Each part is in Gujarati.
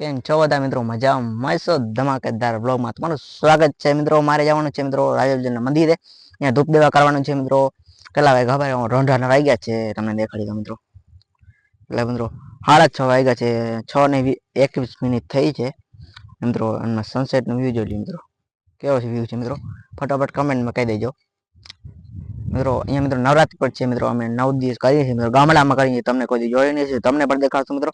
કેમ છો બધા મિત્રો મજામાં મસ્ત ધમાકેદાર બ્લોગમાં તમારું સ્વાગત છે મિત્રો મારે જવાનું છે મિત્રો રાજાજીના મંદિરે ત્યાં ધૂપ દેવા કરવાનું છે મિત્રો કેટલા વાગ્યા ખબર રોંઢાના વાગ્યા છે તમને દેખાડી દો મિત્રો એટલે મિત્રો 6:30 વાગ્યા છે 6:21 થઈ છે મિત્રો અને સનસેટ નો વ્યૂ જોઈ લો મિત્રો કેવો છે વ્યૂ છે મિત્રો ફટાફટ કમેન્ટમાં કહી દેજો મિત્રો અહીંયા મિત્રો નવરાત્રી પર છે મિત્રો અમે 9 દિવસ કરીએ છીએ મિત્રો ગામડામાં કરીએ તમને કોઈ જોઈ નહીં છે તમને પણ દેખાડશું મિત્રો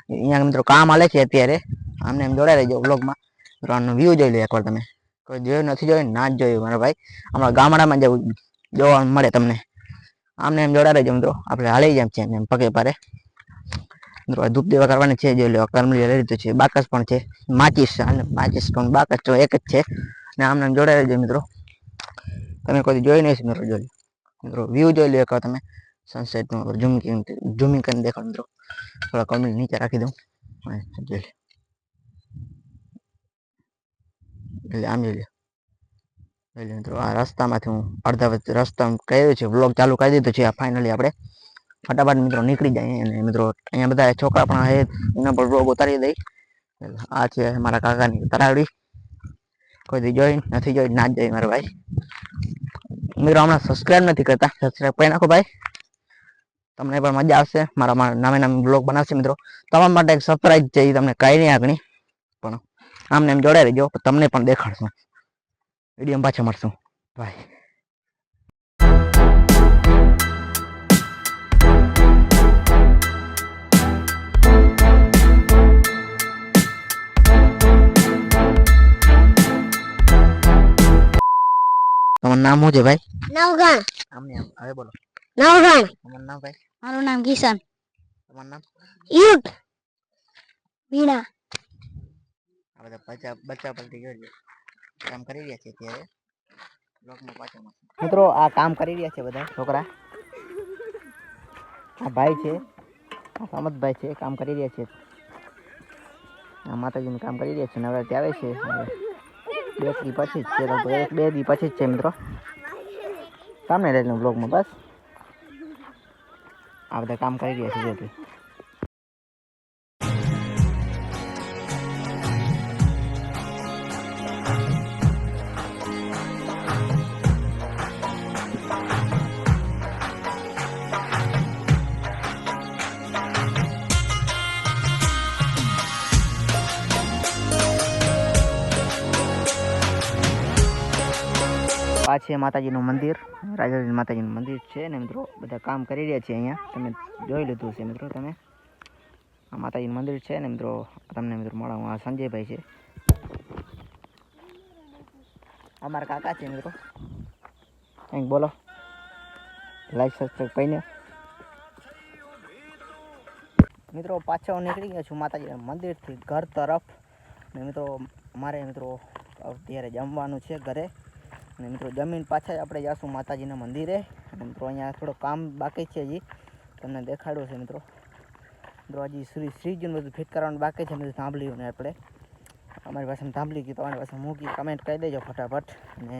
અહીંયા મિત્રો કામ હાલે છે અત્યારે આમને એમ જોડાઈ રહેજો વ્લોગમાં મિત્રો આનો વ્યૂ જોઈ લો એકવાર તમે કોઈ જોયું નથી જોયું ના જ જોયું મારા ભાઈ અમારા ગામડામાં જવું જોવા મળે તમને આમને એમ જોડાઈ રહેજો મિત્રો આપણે હાલી જેમ છે એમ પગે પારે મિત્રો ધૂપ દેવા કરવાની છે જોઈ લો કરમલી લઈ લીધું છે બાકસ પણ છે માચીસ અને માચીસ પણ બાકસ તો એક જ છે ને આમને એમ જોડાઈ રહેજો મિત્રો તમે કોઈ જોઈ નહીં મિત્રો જોઈ લો મિત્રો વ્યૂ જોઈ લો એકવાર તમે સનસેટનું ઝૂમિંગ કરીને દેખાડો મિત્રો થોડા કમેન્ટ નીચે રાખી દઉં જોઈ લો એટલે આમ જોઈ લો મિત્રો આ રસ્તામાંથી હું અડધા રસ્તા કહ્યું છે વ્લોગ ચાલુ કરી દીધું છે આ ફાઇનલી આપણે ફટાફટ મિત્રો નીકળી જાય અને મિત્રો અહીંયા બધા છોકરા પણ છે એના પર વ્લોગ ઉતારી દઈ આ છે મારા કાકાની તરાવડી કોઈ જોઈ નથી જોઈ ના જ જોઈ મારા ભાઈ મિત્રો હમણાં સબસ્ક્રાઇબ નથી કરતા સબસ્ક્રાઇબ કરી નાખો ભાઈ તમને પણ મજા આવશે મારા નામે નામે બ્લોગ બનાવશે મિત્રો તમારા માટે એક સરપ્રાઈઝ છે એ તમને કઈ નહીં આગળ પણ આમને એમ જોડાઈ રહેજો તમને પણ દેખાડશું વિડીયો પાછા મળશું બાય તમારું નામ શું છે ભાઈ નવગણ આમને આમ હવે બોલો નવગણ તમારું નામ ભાઈ મારું નામ કિશન તમારું નામ યુગ વીણા આ બધા બચ્ચા પલટી જોઈ કામ કરી રહ્યા છે અત્યારે બ્લોગમાં પાછળ મિત્રો આ કામ કરી રહ્યા છે બધા છોકરા આ ભાઈ છે આ સમતભાઈ છે કામ કરી રહ્યા છે આ માતાજીનું કામ કરી રહ્યા છે નવરાત્રી આવે છે 2 દી પછી જ છે લગભગ 1-2 દી પછી જ છે મિત્રો સામે રહેજો બ્લોગમાં બસ આ બધા કામ કરી રહ્યા છે જેથી આ છે માતાજીનું મંદિર રાજાજી માતાજીનું મંદિર છે ને મિત્રો બધા કામ કરી રહ્યા છે અહીંયા તમે જોઈ લીધું છે મિત્રો તમે આ માતાજીનું મંદિર છે ને મિત્રો તમને મિત્રો મળાવું આ સંજયભાઈ છે અમારા કાકા છે મિત્રો કંઈક બોલો લાઈક સબસ્ક્રાઈબ કરીને મિત્રો પાછો નીકળી ગયા છું માતાજીના મંદિરથી ઘર તરફ ને મિત્રો અમારે મિત્રો અત્યારે જમવાનું છે ઘરે અને મિત્રો જમીન પાછા જ આપણે જઈશું માતાજીના મંદિરે અને મિત્રો અહીંયા થોડું કામ બાકી છે હજી તમને દેખાડ્યું છે મિત્રો હજી શ્રીજીનું બધું ફિટ કરવાનું બાકી છે બધું સાંભળ્યું ને આપણે અમારી પાસે સાંભળી ગયું તમારી પાસે મૂકી કમેન્ટ કહી દેજો ફટાફટ અને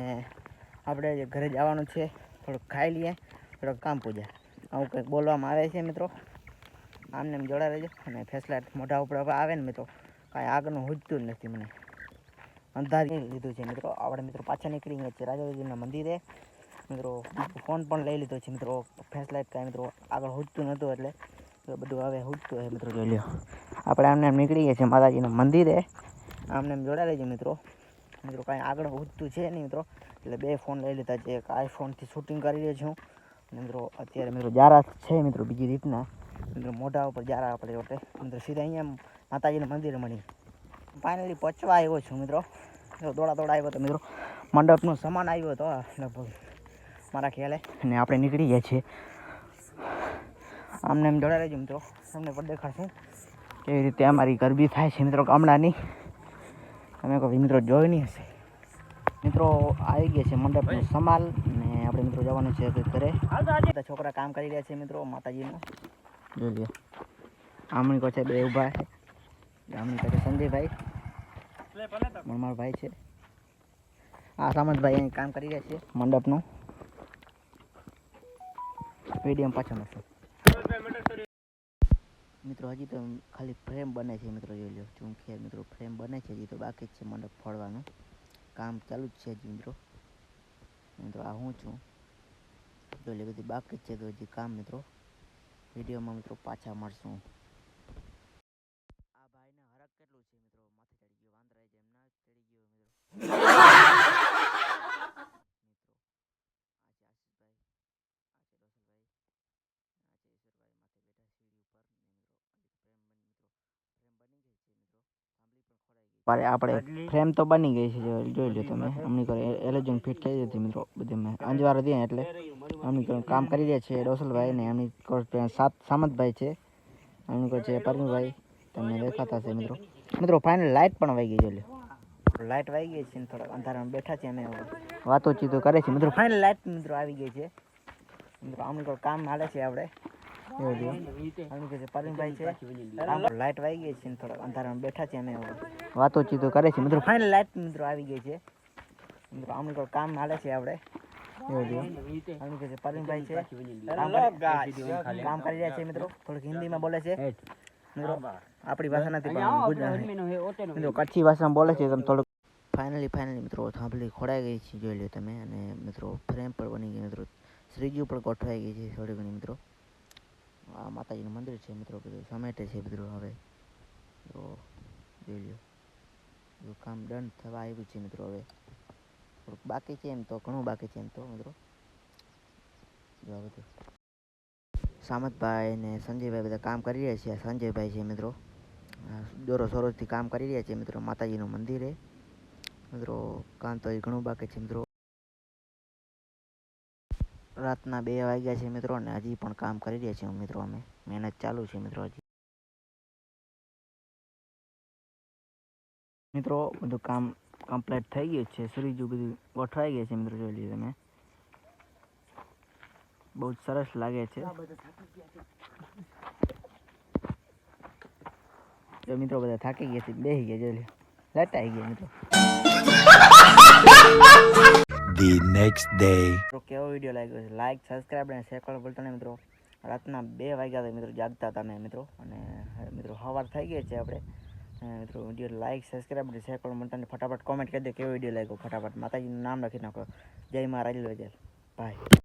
આપણે ઘરે જવાનું છે થોડુંક ખાઈ લઈએ થોડુંક કામ પૂજા આવું કંઈક બોલવામાં આવે છે મિત્રો આમને એમ જોડા રહેજો અને ફેસલાઇટ મોઢા ઉપર આવે ને મિત્રો કાંઈ આગળનું હુજતું જ નથી મને અંધારી લીધું છે મિત્રો આપણે મિત્રો પાછા નીકળી ગયા છે રાજાજીના મંદિરે મિત્રો ફોન પણ લઈ લીધો છે મિત્રો ફ્લેશલાઇટ કાંઈ મિત્રો આગળ હુજતું નહોતું એટલે બધું હવે હુજતું હોય મિત્રો જોઈ લો આપણે આમને એમ નીકળી ગયા છે માતાજીના મંદિરે આમને એમ જોડાઈ લેજો મિત્રો મિત્રો કાંઈ આગળ હુજતું છે નહીં મિત્રો એટલે 2 ફોન લઈ લીધા છે એક આઈફોનથી શૂટિંગ કરી રહ્યો છું અને મિત્રો અત્યારે મિત્રો જારા છે મિત્રો બીજી રીતના મિત્રો મોઢા ઉપર જારા આપણે એટલે મિત્રો સીધા અહીંયા માતાજીના મંદિરે મળી ફાઇનલી પહોંચવા આવ્યો છું મિત્રો દોડા આવ્યો હતો મિત્રો મંડપનો સામાન આવ્યો હતો લગભગ મારા ખ્યાલે અને આપણે નીકળી ગયા છીએ આમને એમ જોડાઈ રહેજો મિત્રો તમને પણ દેખાડશું કેવી રીતે અમારી ગરબી થાય છે મિત્રો ગામડાની તમે કોઈ મિત્રો જોઈ નહીં હશે મિત્રો આવી ગયા છે મંડપનો સામાન અને આપણે મિત્રો જવાનું છે ઘરે બધા છોકરા કામ કરી રહ્યા છે મિત્રો માતાજીનું જોઈ લો આમણી કો છે 2 ઊભા છે આમણી કો છે સંજયભાઈ મારો ભાઈ છે આ સામંતભાઈ અહીં કામ કરી રહ્યા છે મંડપનું વિડીયો પાછળ મળશે મિત્રો હજી તો ખાલી ફ્રેમ બને છે મિત્રો, જોઈ લો ચૂંખે મિત્રો ફ્રેમ બને છે, હજી તો બાકી જ છે મંડપ ફોડવાનું કામ ચાલુ જ છે હજી મિત્રો. મિત્રો આ હું છું જોઈ લે, બધી બાકી જ છે તો હજી કામ મિત્રો. વિડીયોમાં મિત્રો પાછા મળશું. આ ભાઈને હરક કેટલું છે મિત્રો, માથે ચડી ગયો વાંદરા જેમ ના ચડી ગયો મિત્રો. આપણે ફ્રેમ તો બની ગઈ છે, જોઈ લો તમે. અમની કરે એલેજન ફિટ થઈ જતી મિત્રો, બધી મેં અંજવાર હતી એટલે અમની કામ કરી રહ્યા છે ડોસલભાઈ ને એમની સામંતભાઈ છે, એમની કોઈ છે પરમીભાઈ, તમને દેખાતા છે મિત્રો. મિત્રો ફાઇનલ લાઇટ પણ વાગી ગઈ, જોઈ લો લાઇટ વાગી ગઈ છે, થોડા અંધારામાં બેઠા છે અમે, વાતો ચીતો કરે છે મિત્રો. ફાઇનલ લાઇટ મિત્રો આવી ગઈ છે મિત્રો, અમની કોઈ કામ હાલે છે આપણે પરમીભાઈ છે, લાઇટ વાગી ગઈ છે, થોડા અંધારામાં બેઠા છે અમે, વાતો ચીતો કરે છે મિત્રો. ફાઇનલ લાઇટ મિત્રો આવી ગઈ છે મિત્રો, અમની કોઈ કામ હાલે છે આપણે પરમીભાઈ છે, કામ કરી રહ્યા છે મિત્રો. થોડુંક હિન્દીમાં બોલે છે મિત્રો, આપણી ભાષા નથી પણ ગુજરાતી મિત્રો કચ્છી ભાષામાં બોલે છે. તમે થોડુંક ફાઇનલી મિત્રો થાંભલી ખોડાઈ ગઈ છે, જોઈ લો તમે. અને મિત્રો ફ્રેમ પણ બની ગઈ મિત્રો, શ્રીજી પણ ગોઠવાઈ ગઈ છે થોડી ઘણી મિત્રો. આ માતાજીનું મંદિર છે મિત્રો, બધું સમેટે છે મિત્રો. હવે તો જોઈ લો બધું કામ ડન થવા આવ્યું છે મિત્રો. હવે થોડુંક બાકી છે, એમ તો ઘણું બાકી છે એમ તો મિત્રો. જો બધું સામતભાઈ ને સંજયભાઈ બધા કામ કરી રહ્યા છે. સંજયભાઈ છે મિત્રો, દોરો સોરોથી કામ કરી રહ્યા છે મિત્રો. માતાજીનું મંદિર છે મિત્રો, કામ તો ઘણું બાકી છે મિત્રો. રાતના 2 વાગ્યા છે મિત્રો, અને હજી પણ કામ કરી રહ્યા છીએ મિત્રો. અમે મહેનત ચાલુ છે મિત્રો. હજી મિત્રો બધું કામ કમ્પ્લીટ થઈ ગયું છે, શ્રીજુ બધું ગોઠવાઈ ગયા છે મિત્રો, જોઈ લીધું તમે. બહુ સરસ લાગે છે જો મિત્રો, બધા થાકી ગયા છે, બેસી ગયા, જોઈ લો લાઈટ આવી ગયા મિત્રો. The next day. મિત્રો કેવો વિડીયો લાગ્યો છે, લાઈક સબસ્ક્રાઈબ અને શેર કરવાનું ભૂલતા નહીં મિત્રો. રાતના 2 વાગ્યા હતા મિત્રો, જાગતા હતા મેં મિત્રો. અને મિત્રો સવાર થઈ ગઈ છે આપણે મિત્રો. વિડીયો લાઈક સબસ્ક્રાઈબ અને શેર કરવાનું ભૂલતા નહીં. ફટાફટ કોમેન્ટ કરી દે કેવો વિડીયો લાગ્યો, ફટાફટ માતાજીનું નામ લખી નાખો. જય મહારાજ, બાય.